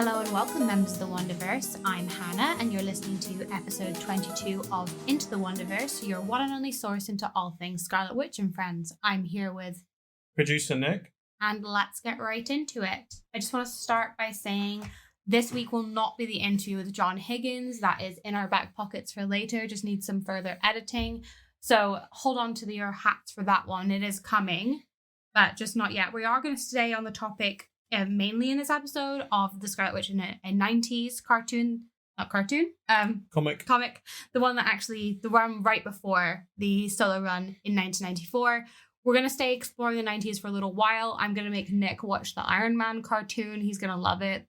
Hello and welcome, members of the Wandaverse. I'm Hannah, and you're listening to episode 22 of Into the Wandaverse, your one and only source into all things Scarlet Witch and friends. I'm here with producer Nick, and let's get right into it. I just want to start by saying this week will not be the interview with John Higgins. That is in our back pockets for later. Just needs some further editing. So hold on to your hats for that one. It is coming, but just not yet. We are going to stay on the topic mainly in this episode of the Scarlet Witch in a 90s comic, the one right before the solo run in 1994. We're going to stay exploring the 90s for a little while. I'm going to make Nick watch the Iron Man cartoon. He's going to love it.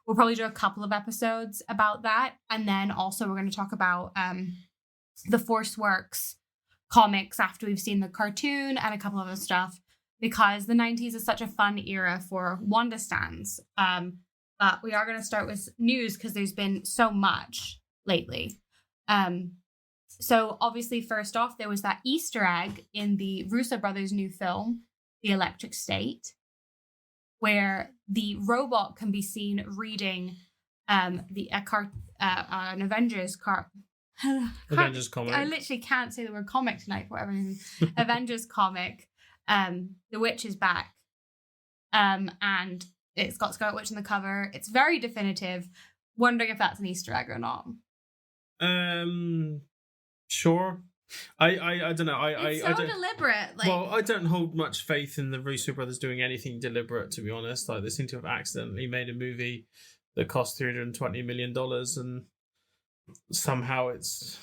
We'll probably do a couple of episodes about that. And then also we're going to talk about the Force Works comics after we've seen the cartoon and a couple of other stuff, because the 90s is such a fun era for Wanda stans. But we are going to start with news because there's been so much lately. So obviously, first off, there was that Easter egg in the Russo brothers' new film, The Electric State, where the robot can be seen reading an Avengers Avengers comic. I literally can't say the word comic tonight for whatever reason. Avengers comic. The Witch is back. And it's got Scarlet Witch on the cover. It's very definitive. Wondering if that's an Easter egg or not. Sure. I don't know. It's so deliberate. Well, I don't hold much faith in the Russo brothers doing anything deliberate, to be honest. They seem to have accidentally made a movie that cost $320 million, and somehow it's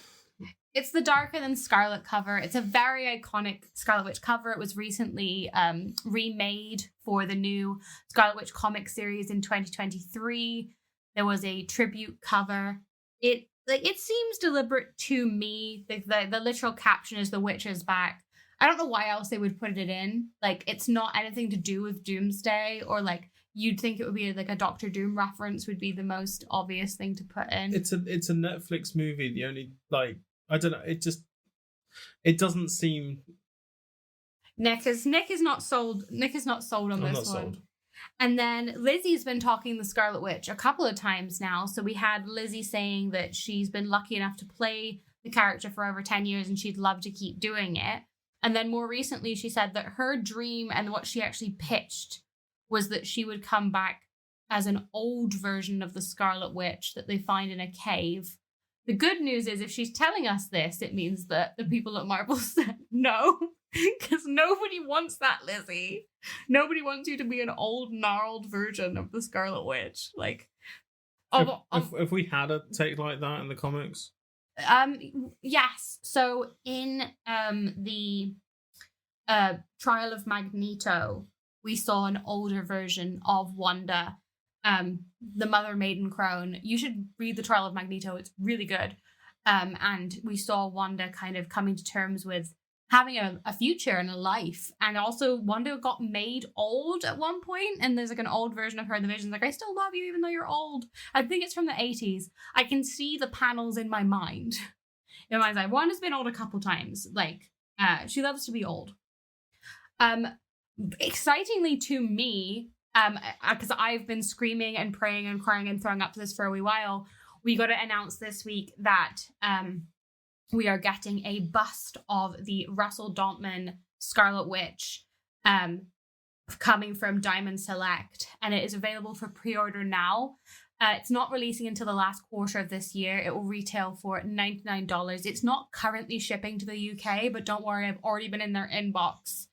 the darker than Scarlet cover. It's a very iconic Scarlet Witch cover. It was recently remade for the new Scarlet Witch comic series in 2023. There was a tribute cover. It seems deliberate to me. The literal caption is "The Witch is back." I don't know why else they would put it in. It's not anything to do with Doomsday, or you'd think it would be a Doctor Doom reference would be the most obvious thing to put in. It's a Netflix movie. The only I don't know. It doesn't seem. Nick is not sold. Nick is not sold on I'm this not one. sold. And then Lizzie's been talking the Scarlet Witch a couple of times now. So we had Lizzie saying that she's been lucky enough to play the character for over 10 years and she'd love to keep doing it. And then more recently, she said that her dream and what she actually pitched was that she would come back as an old version of the Scarlet Witch that they find in a cave. The good news is, if she's telling us this, it means that the people at Marvel said no, because nobody wants that, Lizzie. Nobody wants you to be an old, gnarled version of the Scarlet Witch. If we had a take like that in the comics? Yes. So in the Trial of Magneto, we saw an older version of Wanda, the Mother Maiden Crone. You should read the Trial of Magneto. It's really good. And we saw Wanda kind of coming to terms with having a future and a life. And also Wanda got made old at one point, and there's an old version of her in the visions I still love you even though you're old. I think it's from the 80s. I can see the panels in my mind. In my mind, Wanda's been old a couple times. She loves to be old. Excitingly to me, because I've been screaming and praying and crying and throwing up to this for a wee while, we got to announce this week that we are getting a bust of the Russell Dontman Scarlet Witch coming from Diamond Select, and it is available for pre-order now. It's not releasing until the last quarter of this year. It will retail for $99. It's not currently shipping to the UK, but don't worry, I've already been in their inbox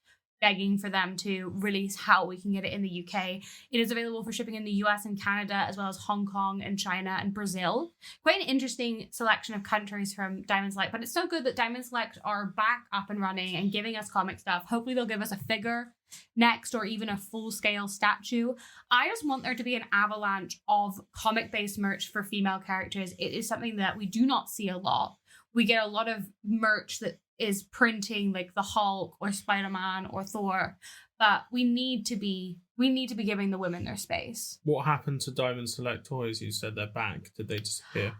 begging for them to release how we can get it in the UK. It is available for shipping in the US and Canada, as well as Hong Kong and China and Brazil. Quite an interesting selection of countries from Diamond Select, but it's so good that Diamond Select are back up and running and giving us comic stuff. Hopefully they'll give us a figure next, or even a full-scale statue. I just want there to be an avalanche of comic-based merch for female characters. It is something that we do not see a lot. We get a lot of merch that is printing the Hulk or Spider-Man or Thor, but we need to be giving the women their space. What happened to Diamond Select Toys? You said they're back. Did they disappear?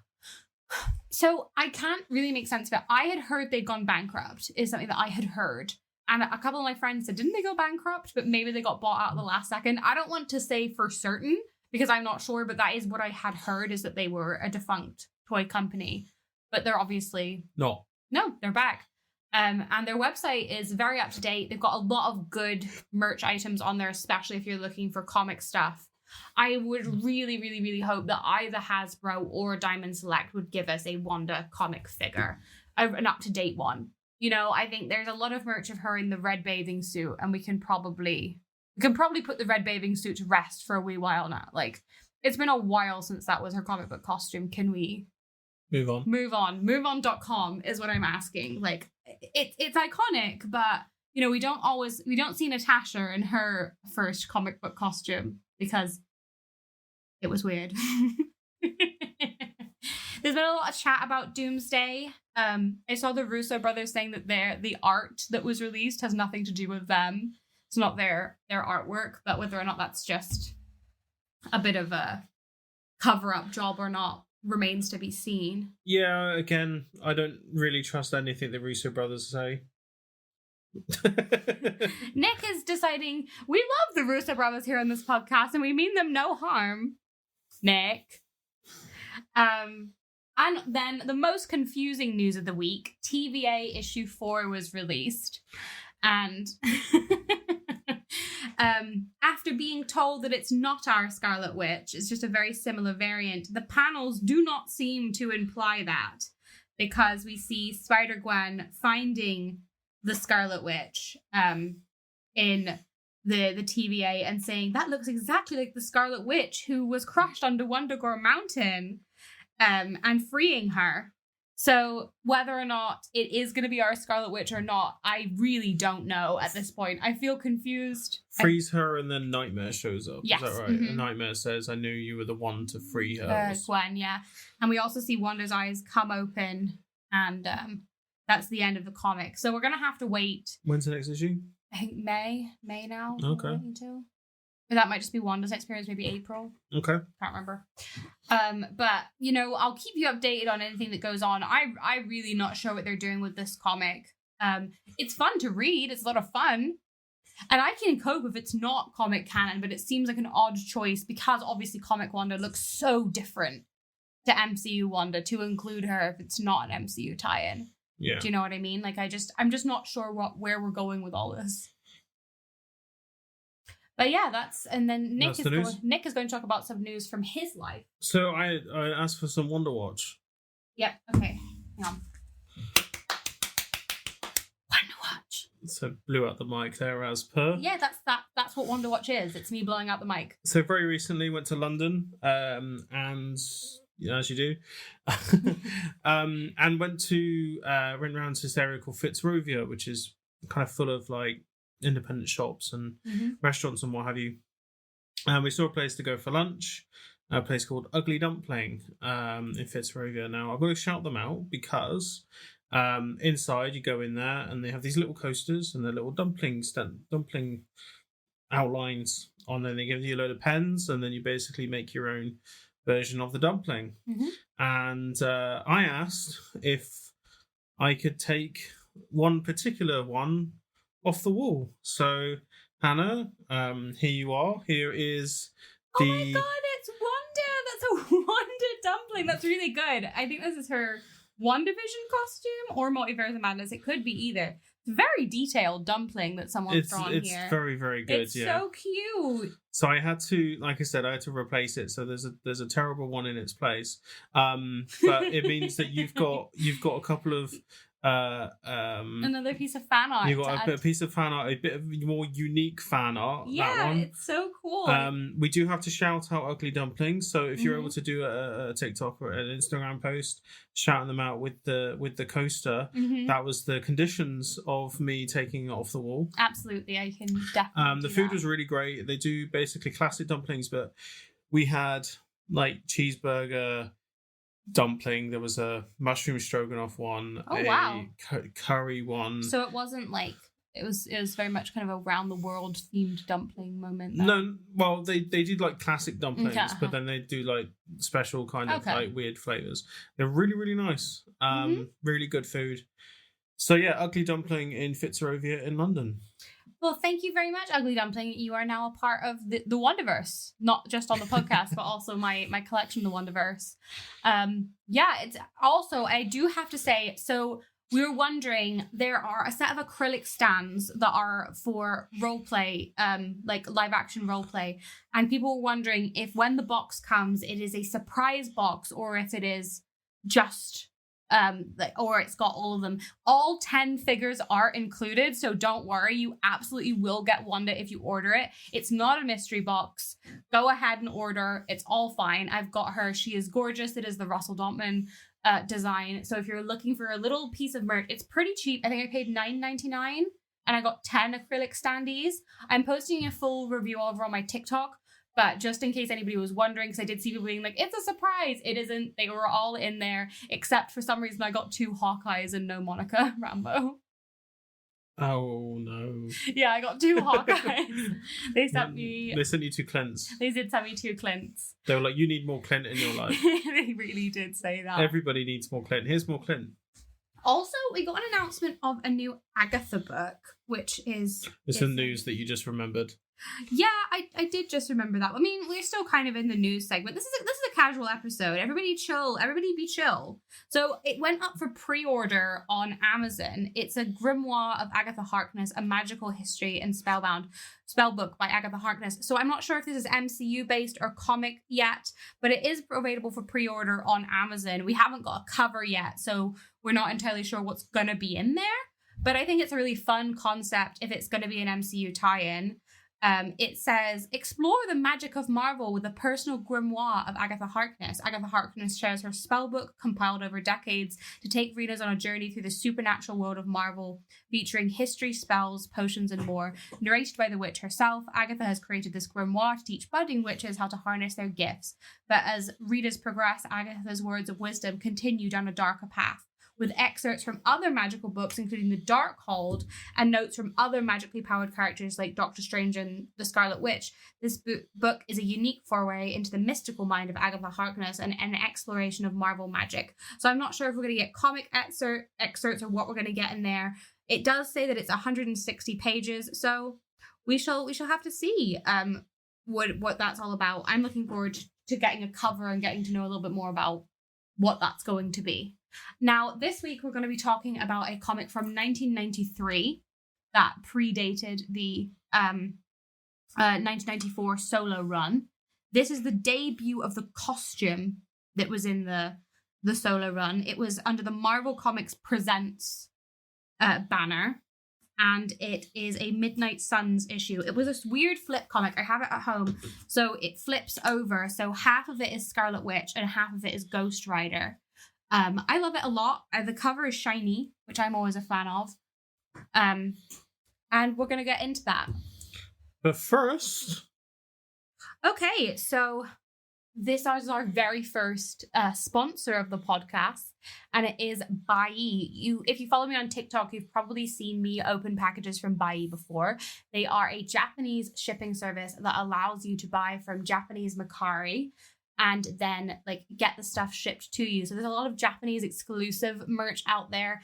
So I can't really make sense of it. I had heard they'd gone bankrupt, is something that I had heard. And a couple of my friends said, didn't they go bankrupt? But maybe they got bought out at the last second. I don't want to say for certain, because I'm not sure, but that is what I had heard, is that they were a defunct toy company. But they're obviously not. No, they're back. And their website is very up to date. They've got a lot of good merch items on there, especially if you're looking for comic stuff. I would really, really, really hope that either Hasbro or Diamond Select would give us a Wanda comic figure, an up-to-date one. You know, I think there's a lot of merch of her in the red bathing suit, and we can probably put the red bathing suit to rest for a wee while now. Like, it's been a while since that was her comic book costume. Can we move on? MoveOn.com is what I'm asking. Like, it's iconic, but you know, we don't see Natasha in her first comic book costume because it was weird. There's been a lot of chat about Doomsday. I saw the Russo brothers saying that the art that was released has nothing to do with them. It's not their artwork, but whether or not that's just a bit of a cover-up job or not remains to be seen. Yeah, again, I don't really trust anything the Russo brothers say. Nick is deciding, we love the Russo brothers here on this podcast and we mean them no harm. Nick. And then the most confusing news of the week, TVA issue 4 was released. And after being told that it's not our Scarlet Witch, it's just a very similar variant, the panels do not seem to imply that, because we see Spider-Gwen finding the Scarlet Witch in the TVA and saying, that looks exactly like the Scarlet Witch who was crushed under Wundagore Mountain, and freeing her. So whether or not it is going to be our Scarlet Witch or not, I really don't know at this point. I feel confused. Frees her and then Nightmare shows up. Yes. Is that right? Mm-hmm. And Nightmare says, I knew you were the one to free her. Gwen, yeah. And we also see Wanda's eyes come open, and that's the end of the comic. So we're going to have to wait. When's the next issue? I think May now. Okay. Or that might just be Wanda's experience, maybe April. Okay. Can't remember. But, you know, I'll keep you updated on anything that goes on. I'm really not sure what they're doing with this comic. It's fun to read. It's a lot of fun. And I can cope if it's not comic canon, but it seems like an odd choice because obviously comic Wanda looks so different to MCU Wanda to include her if it's not an MCU tie-in. Yeah. Do you know what I mean? Like, I'm just not sure where we're going with all this. But yeah, and then Nick is going to talk about some news from his life. So I asked for some Wonder Watch. Yep. Okay. Hang on. Wonder Watch. So blew out the mic there as per. Yeah, that's what Wonder Watch is. It's me blowing out the mic. So very recently went to London, and you know, as you do, and went around to this area called Fitzrovia, which is kind of full of like independent shops and restaurants and what have you. And we saw a place to go for lunch, a place called Ugly Dumpling in Fitzrovia. Now, I've got to shout them out because inside you go in there and they have these little coasters and they're little dumpling outlines on there. They give you a load of pens and then you basically make your own version of the dumpling. And I asked if I could take one particular one off the wall. So, Hannah, here you are. Here is the... Oh my god, it's Wanda! That's a Wanda dumpling. That's really good. I think this is her WandaVision costume or Multiverse of Madness. It could be either. It's a very detailed dumpling that someone's drawn here. It's very, very good, it's so cute. So I had to, like I said, I had to replace it. So there's a terrible one in its place. But it means that you've got a couple of another piece of fan art. You got a piece of fan art, a bit of more unique fan art. Yeah, that one. It's so cool. We do have to shout out Ugly Dumplings. So if you're able to do a TikTok or an Instagram post shouting them out with the coaster, that was the conditions of me taking it off the wall. Absolutely, I can definitely. The food was really great. They do basically classic dumplings, but we had like cheeseburger dumpling, there was a mushroom stroganoff one, curry one. So it wasn't like it was very much kind of a round the world themed dumpling moment. No, well they did like classic dumplings, but then they do like special kind of like weird flavors. They're really, really nice. Really good food. So yeah, Ugly Dumpling in Fitzrovia in London. Well, thank you very much, Ugly Dumpling. You are now a part of the Wandaverse, not just on the podcast, but also my collection, the Wandaverse. It's also, I do have to say, so we were wondering, there are a set of acrylic stands that are for roleplay, like live action roleplay, and people were wondering if when the box comes, it is a surprise box or if it is just or it's got all of them. All 10 figures are included, so don't worry, you absolutely will get Wanda if you order it. It's not a mystery box. Go ahead and order. It's all fine. I've got her. She is gorgeous. It is the Russell Dontman design. So if you're looking for a little piece of merch, it's pretty cheap. I think I paid $9.99 and I got 10 acrylic standees. I'm posting a full review over on my TikTok, but just in case anybody was wondering, because I did see people being like, it's a surprise. It isn't. They were all in there, except for some reason I got 2 Hawkeyes and no Monica Rambeau. Oh, no. Yeah, I got 2 Hawkeyes. They sent you 2 Clints. They did send me 2 Clints. They were like, you need more Clint in your life. They really did say that. Everybody needs more Clint. Here's more Clint. Also, we got an announcement of a new Agatha book, which is... It's the news that you just remembered. Yeah, I did just remember that. I mean, we're still kind of in the news segment. This is a casual episode. Everybody chill. Everybody be chill. So it went up for pre-order on Amazon. It's a grimoire of Agatha Harkness, A Magical History and Spellbook by Agatha Harkness. So I'm not sure if this is MCU based or comic yet, but it is available for pre-order on Amazon. We haven't got a cover yet, so we're not entirely sure what's going to be in there. But I think it's a really fun concept if it's going to be an MCU tie-in. It says, explore the magic of Marvel with a personal grimoire of Agatha Harkness. Agatha Harkness shares her spellbook, compiled over decades, to take readers on a journey through the supernatural world of Marvel, featuring history, spells, potions, and more. Narrated by the witch herself, Agatha has created this grimoire to teach budding witches how to harness their gifts. But as readers progress, Agatha's words of wisdom continue down a darker path, with excerpts from other magical books, including The Darkhold, and notes from other magically powered characters like Doctor Strange and the Scarlet Witch. This book is a unique foray into the mystical mind of Agatha Harkness and an exploration of Marvel magic. So I'm not sure if we're going to get comic excerpts or what we're going to get in there. It does say that it's 160 pages, so we shall have to see what that's all about. I'm looking forward to getting a cover and getting to know a little bit more about what that's going to be. Now, this week we're going to be talking about a comic from 1993 that predated the 1994 solo run. This is the debut of the costume that was in the solo run. It was under the Marvel Comics Presents banner, and it is a Midnight Suns issue. It was this weird flip comic. I have it at home. So it flips over. So half of it is Scarlet Witch and half of it is Ghost Rider. I love it a lot. The cover is shiny, which I'm always a fan of. And we're going to get into that. But first... Okay, so this is our very first sponsor of the podcast, and it is Bai. If you follow me on TikTok, you've probably seen me open packages from Bai before. They are a Japanese shipping service that allows you to buy from Japanese Mercari and then get the stuff shipped to you. So there's a lot of Japanese exclusive merch out there.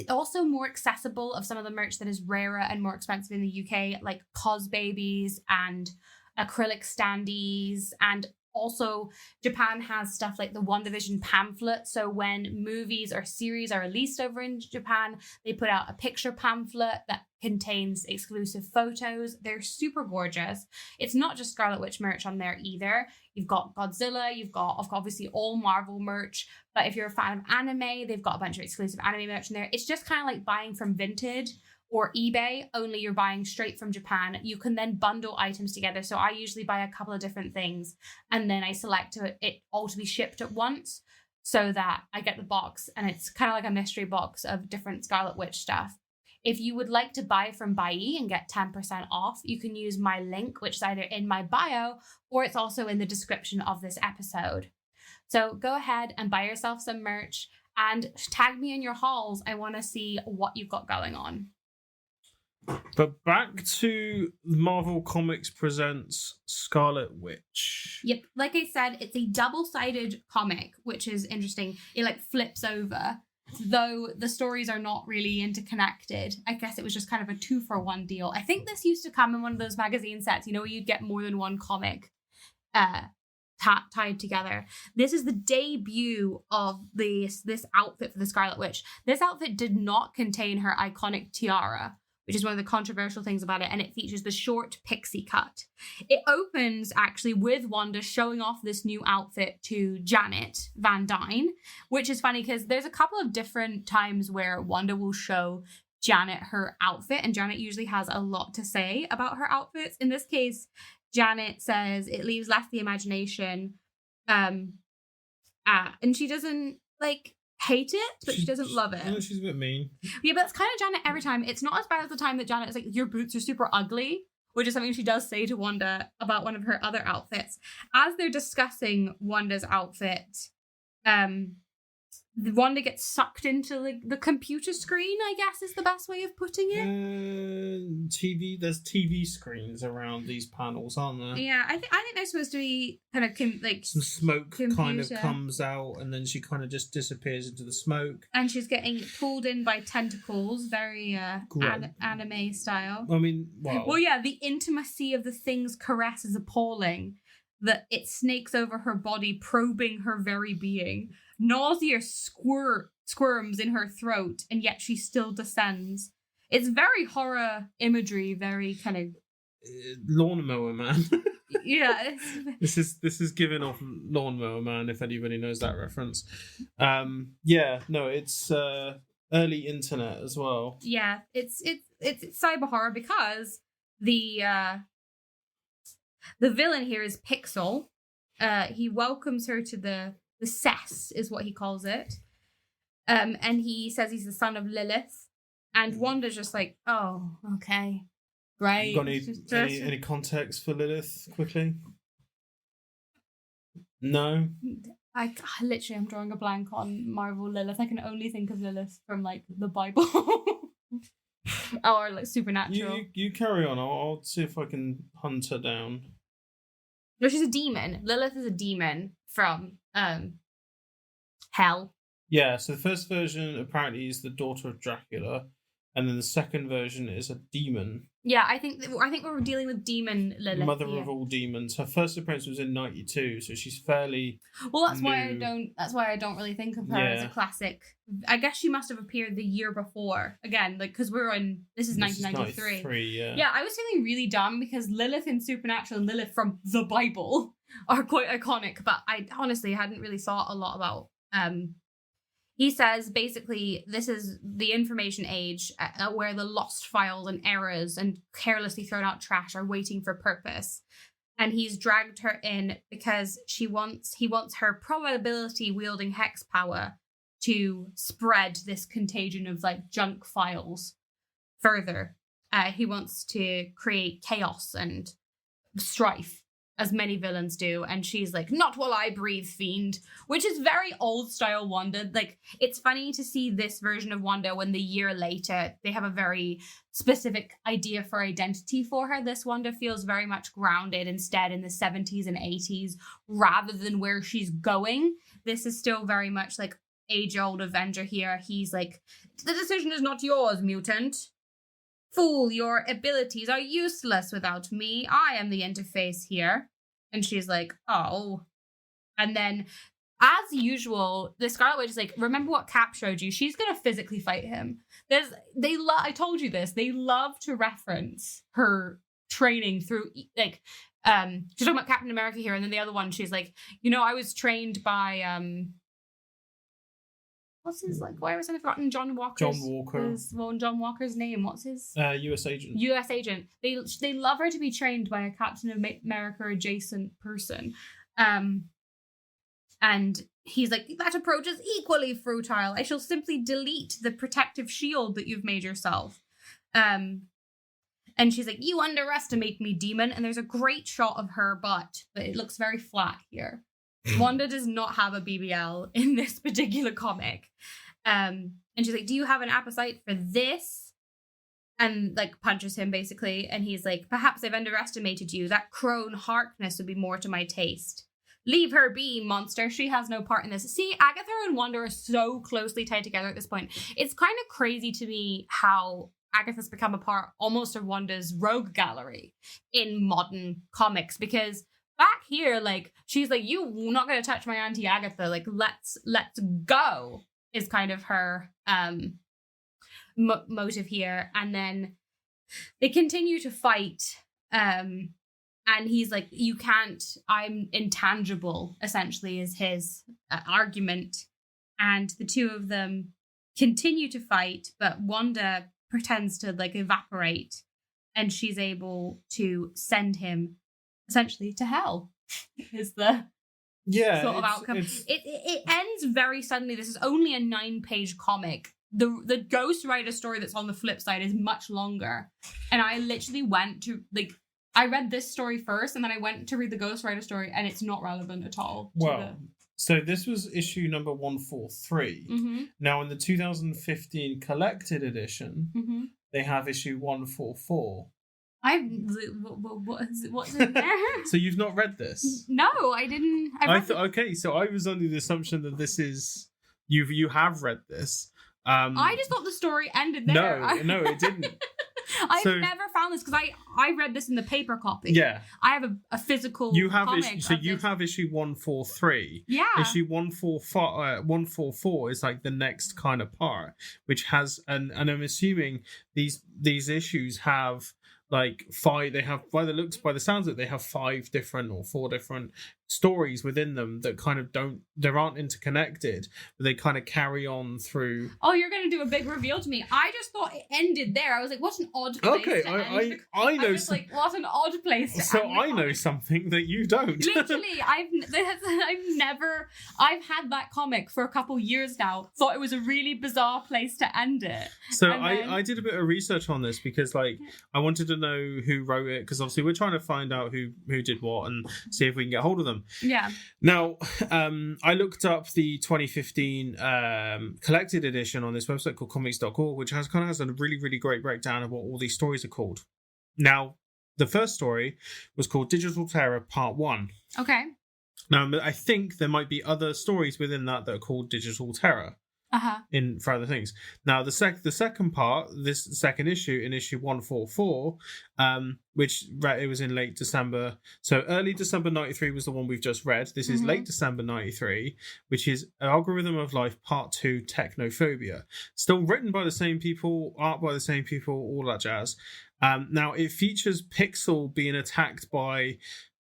Also more accessible of some of the merch that is rarer and more expensive in the UK, like Cos Babies and acrylic standees. And also Japan has stuff like the WandaVision pamphlet. So when movies or series are released over in Japan, they put out a picture pamphlet that contains exclusive photos. They're super gorgeous. It's not just Scarlet Witch merch on there either. You've got Godzilla, you've got obviously all Marvel merch, but if you're a fan of anime, they've got a bunch of exclusive anime merch in there. It's just kind of like buying from Vinted or eBay, only you're buying straight from Japan. You can then bundle items together. So I usually buy a couple of different things and then I select it all to be shipped at once so that I get the box, and it's kind of like a mystery box of different Scarlet Witch stuff. If you would like to buy from Bai and get 10% off, you can use my link, which is either in my bio or it's also in the description of this episode. So go ahead and buy yourself some merch and tag me in your hauls. I want to see what you've got going on. But back to Marvel Comics Presents Scarlet Witch. Yep, like I said, it's a double-sided comic, which is interesting. It flips over. though the stories are not really interconnected. I guess it was just kind of a 2-for-1 deal. I think this used to come in one of those magazine sets, where you'd get more than one comic tied together. This is the debut of this outfit for the Scarlet Witch. This outfit did not contain her iconic tiara, which is one of the controversial things about it, and it features the short pixie cut. It opens actually with Wanda showing off this new outfit to Janet Van Dyne, which is funny because there's a couple of different times where Wanda will show Janet her outfit, and Janet usually has a lot to say about her outfits. In this case, Janet says it leaves left the imagination, and she doesn't hate it, but she doesn't love it. No, she's a bit mean. Yeah, but it's kind of Janet every time. It's not as bad as the time that Janet is like, your boots are super ugly, which is something she does say to Wanda about one of her other outfits. As they're discussing Wanda's outfit, Wanda gets sucked into the computer screen, I guess is the best way of putting it. TV. There's TV screens around these panels, aren't there? Yeah, I think they're supposed to be kind of some smoke computer. Kind of comes out, and then she kind of just disappears into the smoke. And she's getting pulled in by tentacles, very anime style. I mean, well, yeah, the intimacy of the thing's caress is appalling. That it snakes over her body, probing her very being. Nausea squirms in her throat, and yet she still descends. It's very horror imagery, very kind of Lawnmower Man. Yeah, this is giving off Lawnmower Man, if anybody knows that reference. It's early internet as well. Yeah, it's cyber horror because the villain here is Pixel. He welcomes her to the cess, is what he calls it. And he says he's the son of Lilith. And Wanda's just like, oh, okay. Right. You got any context for Lilith, quickly? No? I literally am drawing a blank on Marvel Lilith. I can only think of Lilith from, the Bible. Or, Supernatural. You carry on. I'll see if I can hunt her down. No, she's a demon. Lilith is a demon from hell. Yeah, so the first version apparently is the daughter of Dracula, and then the second version is a demon. Yeah, I think we're dealing with demon Lilith. Mother of all demons. Her first appearance was in '92, so she's fairly. Well, that's new. why I don't really think of her as a classic. I guess she must have appeared the year before. Again, because this is 1993. Yeah. Yeah, I was feeling really dumb because Lilith in Supernatural and Lilith from the Bible are quite iconic, but I honestly hadn't really thought a lot about. He says, basically, this is the information age where the lost files and errors and carelessly thrown out trash are waiting for purpose. And he's dragged her in because he wants her probability-wielding hex power to spread this contagion of, junk files further. He wants to create chaos and strife, as many villains do, and she's like, not while I breathe, fiend, which is very old style Wanda. It's funny to see this version of Wanda when the year later they have a very specific idea for identity for her. This Wanda feels very much grounded instead in the 70s and 80s rather than where she's going. This is still very much age-old Avenger here. He's like, the decision is not yours, mutant. Fool, your abilities are useless without me. I am the interface here. And she's like, oh. And then, as usual, the Scarlet Witch is like, remember what Cap showed you? She's going to physically fight him. I told you this. They love to reference her training through, she's talking about Captain America here. And then the other one, she's like, I was trained by, what's his, why was I forgotten? John Walker. John Walker's name. What's his? U.S. agent. U.S. agent. They love her to be trained by a Captain America adjacent person. And he's like, that approach is equally futile. I shall simply delete the protective shield that you've made yourself. And she's like, you underestimate me, demon. And there's a great shot of her butt, but it looks very flat here. Wanda does not have a BBL in this particular comic. And she's like, do you have an appetite for this? And punches him basically. And he's like, perhaps I've underestimated you. That crone Harkness would be more to my taste. leave her be, monster. She has no part in this. See, Agatha and Wanda are so closely tied together at this point. It's kind of crazy to me how Agatha's become a part almost of Wanda's rogue gallery in modern comics, because back here, like, she's like, you're not going to touch my Auntie Agatha. Like, let's go is kind of her motive here. And then they continue to fight. And he's like, you can't, I'm intangible, essentially, is his argument. And the two of them continue to fight, but Wanda pretends to, like, evaporate. And she's able to send him, essentially, to hell, is the sort of outcome. It ends very suddenly. This is only a 9-page comic. The Ghost Rider story that's on the flip side is much longer. And I literally went to, like, I read this story first, and then I went to read the Ghost Rider story, and it's not relevant at all. So this was issue number 143. Mm-hmm. Now, in the 2015 collected edition, mm-hmm. they have issue 144. What's in there? So you've not read this? No, I didn't. Okay, so I was under the assumption that this is you have read this. I just thought the story ended there. No, it didn't. I've never found this, because I read this in the paper copy. Yeah. I have a physical comic. You have issue 143. Yeah. Issue 144 is like the next kind of part, which has, and I'm assuming these issues have like 5, they have, by the sounds of it, they have 5 different or 4 different stories within them that kind of aren't interconnected, but they kind of carry on through. Oh, you're going to do a big reveal to me. I just thought it ended there. I was like, what an odd place to end. I know. Like, what an odd place to end. So I know something that you don't. Literally, I've had that comic for a couple years now. Thought it was a really bizarre place to end it. So I did a bit of research on this because, like, I wanted to know who wrote it, because obviously we're trying to find out who did what and see if we can get hold of them. Yeah. Now, I looked up the 2015 collected edition on this website called comics.org, which has a really, really great breakdown of what all these stories are called. Now, the first story was called Digital Terror Part 1. Okay. Now, I think there might be other stories within that are called Digital Terror. For other things. Now, the second part, this second issue, in issue 144, which it was in late December. So early December 93 was the one we've just read. This is late December 93, which is Algorithm of Life Part 2, Technophobia. Still written by the same people, art by the same people, all that jazz. Now, it features Pixel being attacked by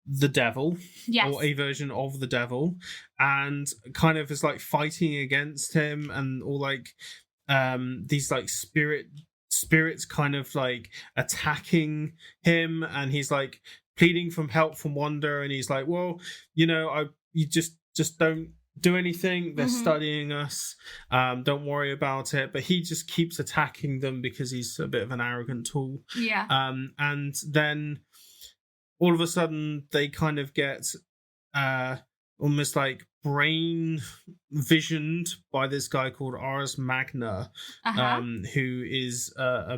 the devil, yes, or a version of the devil, and kind of is like fighting against him, and all like these like spirits kind of like attacking him, and he's like pleading for help from Wanda, and he's like, well, you just don't do anything, they're studying us, don't worry about it. But he just keeps attacking them because he's a bit of an arrogant tool. And then all of a sudden they kind of get almost like brain visioned by this guy called Ars Magna, who is I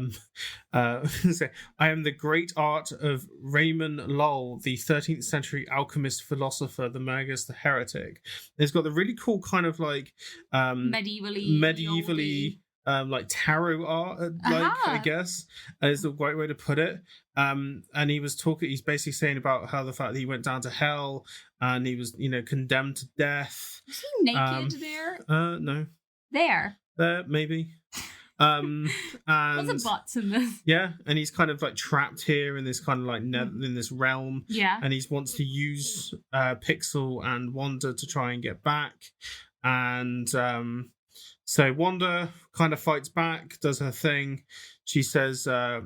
am the great art of Raymond Lull, the 13th century alchemist philosopher, the Magus, the heretic. It's got the really cool kind of like medievally like tarot art, I guess is the right way to put it. And he's basically saying about how the fact that he went down to hell and he was, condemned to death. Is he naked there? No. There, maybe. And what's the butts in this? Yeah, and he's kind of like trapped here in this kind of like in this realm. Yeah. And he wants to use Pixel and Wanda to try and get back. And so Wanda kind of fights back, does her thing. She says to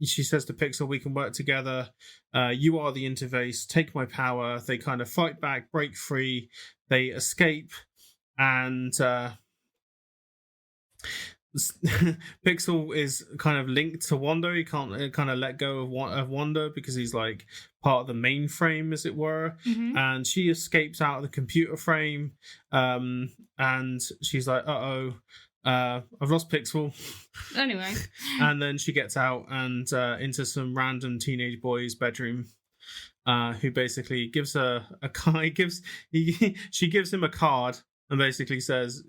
Pixel, we can work together. You are the interface. Take my power. They kind of fight back, break free. They escape. And Pixel is kind of linked to Wanda. He can't kind of let go of Wanda because he's like part of the mainframe, as it were. And she escapes out of the computer frame, and she's like, I've lost Pixel. Anyway. And then she gets out and into some random teenage boy's bedroom. who basically gives her a card. She gives him a card and basically says,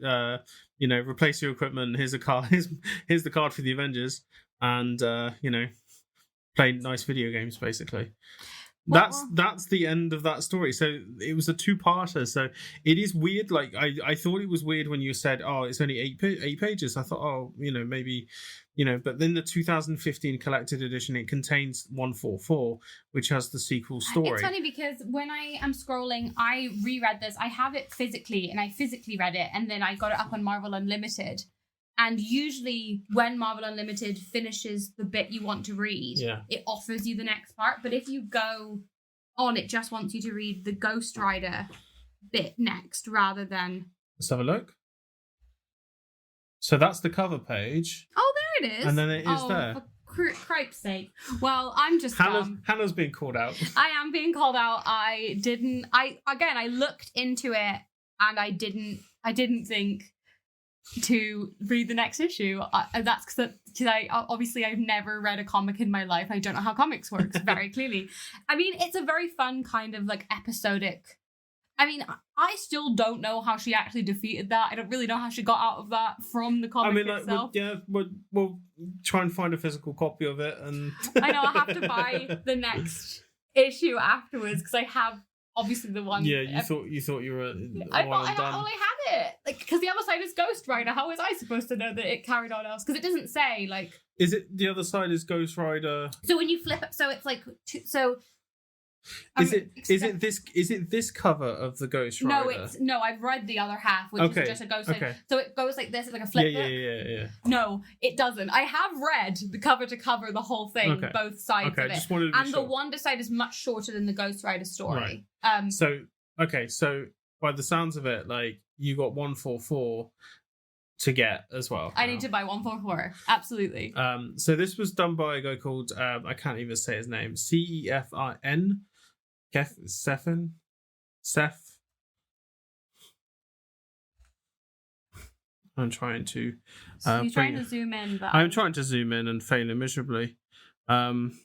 replace your equipment. Here's a card. Here's the card for the Avengers, and play nice video games. Basically, that's the end of that story. So it was a two-parter. So it is weird. Like I thought it was weird when you said, "Oh, it's only eight pages." I thought, "Oh, maybe." But then the 2015 collected edition, it contains 144, which has the sequel story. It's funny because when I am scrolling, I reread this. I have it physically, and I physically read it, and then I got it up on Marvel Unlimited. And usually when Marvel Unlimited finishes the bit you want to read, it offers you the next part. But if you go on, it just wants you to read the Ghost Rider bit next rather than... Let's have a look. So that's the cover page. Oh, there it is. And then it is there. For cripe's sake. Well, I'm just dumb. Hannah's being called out. I am being called out. I looked into it and I didn't think to read the next issue. That's because I've never read a comic in my life. I don't know how comics works very clearly. I mean, it's a very fun kind of like episodic. I mean, I still don't know how she actually defeated that. I don't really know how she got out of that from the comic itself. We'll try and find a physical copy of it. And I know I have to buy the next issue afterwards because I have obviously the one. Yeah, you thought you were. I had it because the other side is Ghost Rider. How was I supposed to know that it carried on else? Because it doesn't say like. Is it the other side is Ghost Rider? So when you flip it, so it's like so. Is it this cover of the Ghost Rider? No, I've read the other half, which is just a Ghost Rider. So it goes like this, it's like a flip book. Yeah. No, it doesn't. I have read the cover to cover the whole thing, both sides of it. Just wanted to be sure. The Wanda side is much shorter than the Ghost Rider story. Right. So by the sounds of it, like you got 144 to get as well. I need to buy 144. Absolutely. So this was done by a guy called I can't even say his name. Cefin. Seth. I'm trying to. You're trying to zoom in, but I'm trying to zoom in and failing miserably. Sefin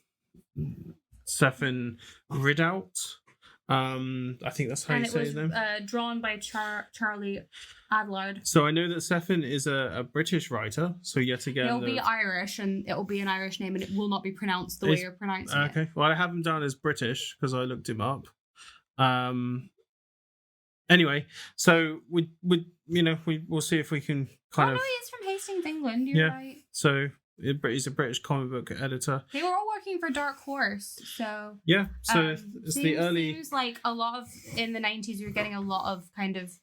Ridout. I think that's how you say his name. Drawn by Charlie Adlard. So I know that Sefin is a British writer. So yet again, it'll be Irish, and it'll be an Irish name, and it will not be pronounced the way you're pronouncing it. Okay. Well, I have him down as British because I looked him up. Anyway, so we'll see if we can kind of. No, he's from Hastings, England. You're right. So he's a British comic book editor. They were all working for Dark Horse, so yeah. So it's the early. Seems like a lot of in the 90s. You're getting a lot of kind of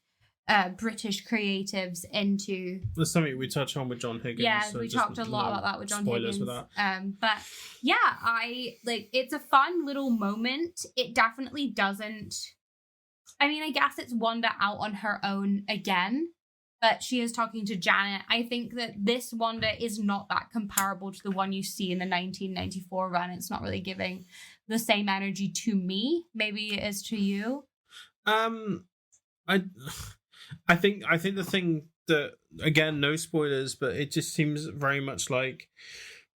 British creatives into. That's something we touched on with John Higgins. Yeah, so we talked a lot about that with John Higgins. With that. But yeah, I like it's a fun little moment. It definitely doesn't. I mean, I guess it's Wanda out on her own again, but she is talking to Janet. I think that this Wanda is not that comparable to the one you see in the 1994 run. It's not really giving the same energy to me. Maybe it is to you. I think the thing that, again, no spoilers, but it just seems very much like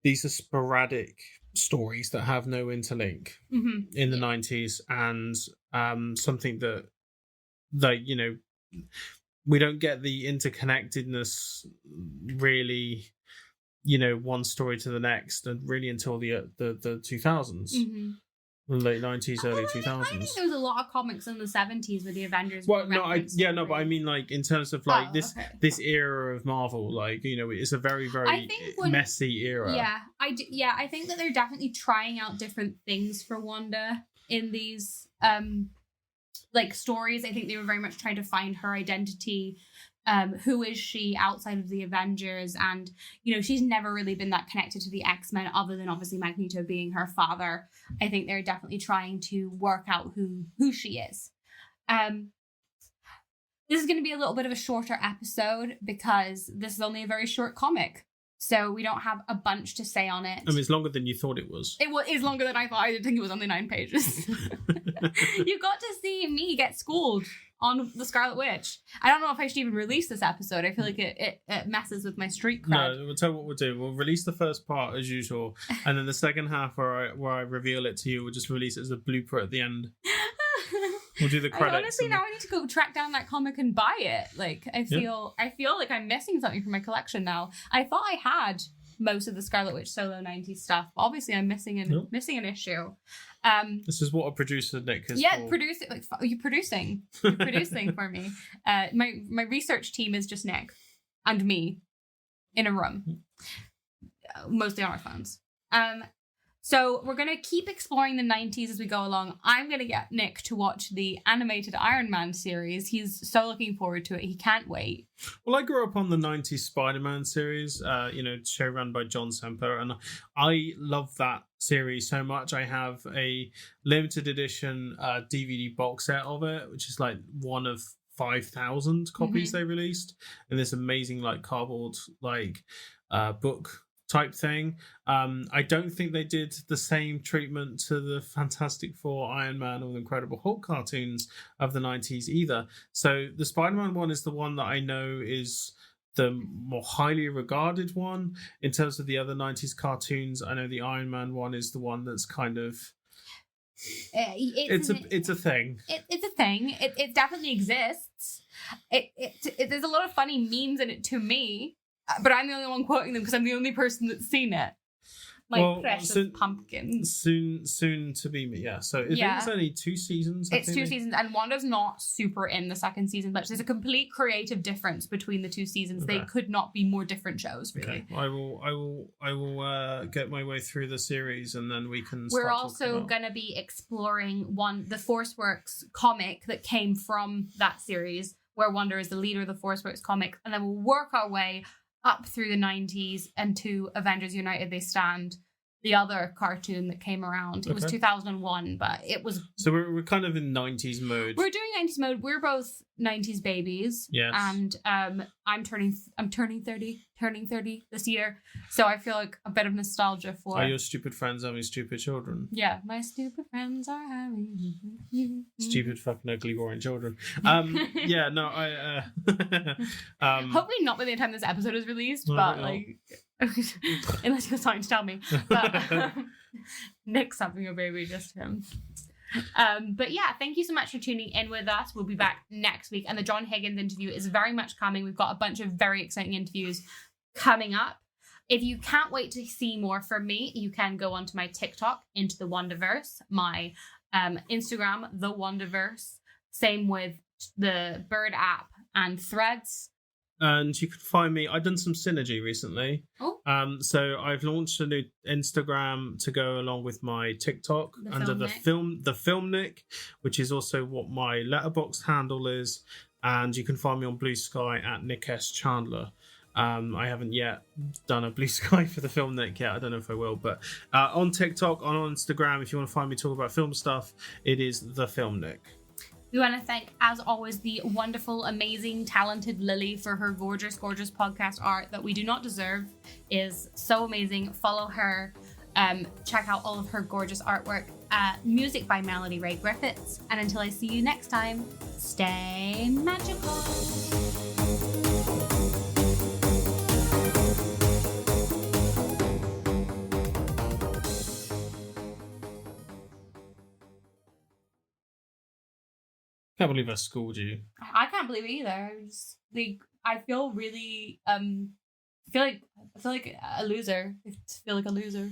these are sporadic stories that have no interlink in the 90s, and something that we don't get the interconnectedness really, one story to the next, and really until the 2000s. Late 90s, early 2000s. I think there was a lot of comics in the 70s with the Avengers. Well, no, but I mean, like, in terms of like this era of Marvel, like, it's a very, very messy era. Yeah, I think that they're definitely trying out different things for Wanda in these like stories. I think they were very much trying to find her identity. Who is she outside of the Avengers? And, she's never really been that connected to the X-Men other than obviously Magneto being her father. I think they're definitely trying to work out who she is. This is going to be a little bit of a shorter episode because this is only a very short comic. So we don't have a bunch to say on it. I mean, it's longer than you thought it was. It is longer than I thought. I didn't think it was only 9 pages. You got to see me get schooled on the Scarlet Witch. I don't know if I should even release this episode. I feel like it messes with my street cred. No, we'll tell you what we'll do. We'll release the first part as usual, and then the second half where I reveal it to you, we'll just release it as a blooper at the end. We'll do the credits. Honestly, now I need to go track down that comic and buy it. Like, I feel like I'm missing something from my collection now. I thought I had most of the Scarlet Witch solo 90s stuff. But obviously, I'm missing an issue. This is what a producer Nick is. Yeah, for. You're producing for me. My research team is just Nick and me in a room, mostly on our phones. So we're going to keep exploring the 90s as we go along. I'm going to get Nick to watch the animated Iron Man series. He's so looking forward to it. He can't wait. Well, I grew up on the 90s Spider-Man series, show run by John Semper, and I love that series so much. I have a limited edition DVD box set of it, which is like one of 5,000 copies they released in this amazing like cardboard book type thing. I don't think they did the same treatment to the Fantastic Four, Iron Man, or the Incredible Hulk cartoons of the 90s either. So the Spider-Man one is the one that I know is the more highly regarded one. In terms of the other 90s cartoons, I know the Iron Man one is the one that's kind of it's a thing. It's a thing. It definitely exists. There's a lot of funny memes in it to me. But I'm the only one quoting them because I'm the only person that's seen it. Precious pumpkin. Soon to be me, yeah. So I think it's only 2 seasons. It's 2 seasons, and Wanda's not super in the second season, but there's a complete creative difference between the 2 seasons. Okay. They could not be more different shows, really. Okay. I will get my way through the series, and then we can. We're also going to be exploring the ForceWorks comic that came from that series, where Wanda is the leader of the ForceWorks comic, and then we'll work our way up through the 90s and to Avengers United They Stand, the other cartoon that came around. It was 2001, but it was... So we're kind of in 90s mode. We're doing 90s mode. We're both 90s babies. Yes. And I'm turning 30 this year. So I feel like a bit of nostalgia for... Are your stupid friends having stupid children? Yeah, my stupid friends are having... Stupid fucking ugly boring children. Yeah, no, I... Hopefully not by the time this episode is released, but like... Unless you have something to tell me. But Nick's having a baby, just him. But yeah, thank you so much for tuning in with us. We'll be back next week, and the John Higgins interview is very much coming. We've got a bunch of very exciting interviews coming up. If you can't wait to see more from me, you can go onto my TikTok, Into the Wandaverse, my Instagram, The Wandaverse, same with the Bird app and Threads. And you can find me. I've done some synergy recently. Oh. So I've launched a new Instagram to go along with my TikTok under the Film Nick, which is also what my letterboxd handle is. And you can find me on Blue Sky at Nick S. Chandler. I haven't yet done a Blue Sky for the Film Nick yet. I don't know if I will, but on TikTok, on Instagram, if you want to find me talk about film stuff, it is the Film Nick. We want to thank, as always, the wonderful, amazing, talented Lili for her gorgeous, gorgeous podcast art that we do not deserve. Is so amazing. Follow her. Check out all of her gorgeous artwork. Music by Melody Ray Griffiths. And until I see you next time, stay magical. I can't believe I schooled you. I can't believe it either. I feel really I feel like a loser. I feel like a loser.